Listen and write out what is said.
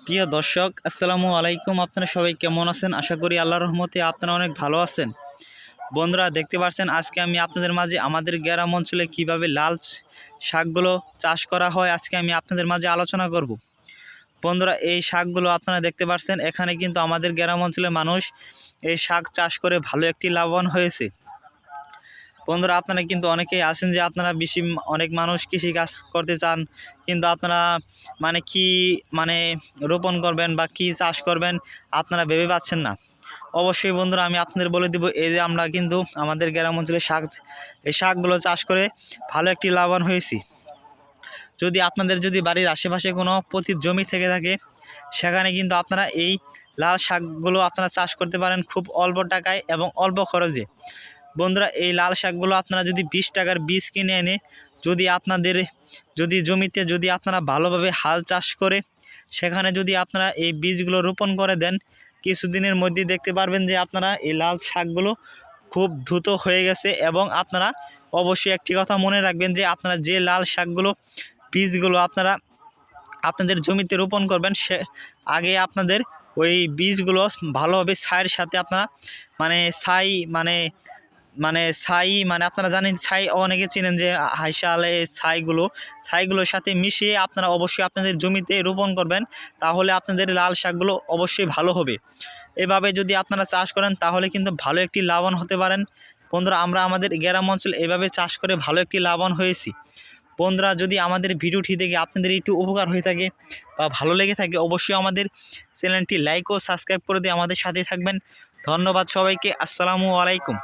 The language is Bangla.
প্রিয় দর্শক, আসসালামু আলাইকুম। আপনারা সবাই কেমন আছেন? আশা করি আল্লাহর রহমতে আপনারা অনেক ভালো আছেন। বন্ধুরা, দেখতে পাচ্ছেন আজকে আমি আপনাদের মাঝে আমাদের গ্রাম অঞ্চলে কীভাবে লাল শাকগুলো চাষ করা হয় আজকে আমি আপনাদের মাঝে আলোচনা করব। বন্ধুরা, এই শাকগুলো আপনারা দেখতে পাচ্ছেন, এখানে কিন্তু আমাদের গ্রাম অঞ্চলের মানুষ এই শাক চাষ করে ভালো একটি লাভবান হয়েছে। বন্ধুরা, আপনারা কিন্তু অনেকেই আছেন যে আপনারা অনেক মানুষ কৃষিকাজ করতে চান, কিন্তু আপনারা কি রোপণ করবেন বা কি চাষ করবেন আপনারা ভেবে পাচ্ছেন না। অবশ্যই বন্ধুরা, আমি আপনাদের বলে দিব, এই যে আমরা কিন্তু আমাদের গ্রাম অঞ্চলে এই শাকগুলো চাষ করে ভালো একটি লাভবান হয়েছি। যদি আপনাদের বাড়ির আশেপাশে কোনো পতিত জমি থেকে থাকে, সেখানে কিন্তু আপনারা এই লাল শাকগুলো আপনারা চাষ করতে পারেন খুব অল্প টাকায় এবং অল্প খরচে। বন্ধুরা, এই লাল শাকগুলো আপনারা যদি 20 টাকার বীজ কিনে এনে জমিতে আপনারা ভালোভাবে হাল চাষ করে সেখানে যদি আপনারা এই বীজগুলো রোপণ করে দেন, কিছুদিনের মধ্যে দেখতে পারবেন যে আপনারা এই লাল শাকগুলো খুব দ্রুত হয়ে গেছে। এবং আপনারা অবশ্যই একটি কথা মনে রাখবেন যে আপনারা যে লাল শাকগুলো বীজগুলো আপনাদের জমিতে রোপণ করবেন, সে আগে আপনাদের ওই বীজগুলো ভালোভাবে ছাইয়ের সাথে আপনারা ছাই আপনারা জানেন, ছাই অনেকে চেনেন যে হাইশালে ছাইগুলোর সাথে মিশিয়ে আপনারা অবশ্যই আপনাদের জমিতে রোপণ করবেন, তাহলে আপনাদের লাল শাকগুলো অবশ্যই ভালো হবে। এভাবে যদি আপনারা চাষ করেন তাহলে কিন্তু ভালো একটি লাভবান হতে পারেন। বন্ধুরা, আমরা আমাদের গ্রাম অঞ্চলে এভাবে চাষ করে ভালো একটি লাভবান হয়েছি। বন্ধুরা, যদি আমাদের ভিডিওটি দেখে আপনাদের একটু উপকার হয়ে থাকে বা ভালো লেগে থাকে, অবশ্যই আমাদের চ্যানেলটি লাইক ও সাবস্ক্রাইব করে দিয়ে আমাদের সাথে থাকবেন। ধন্যবাদ সবাইকে। আসসালামু আলাইকুম।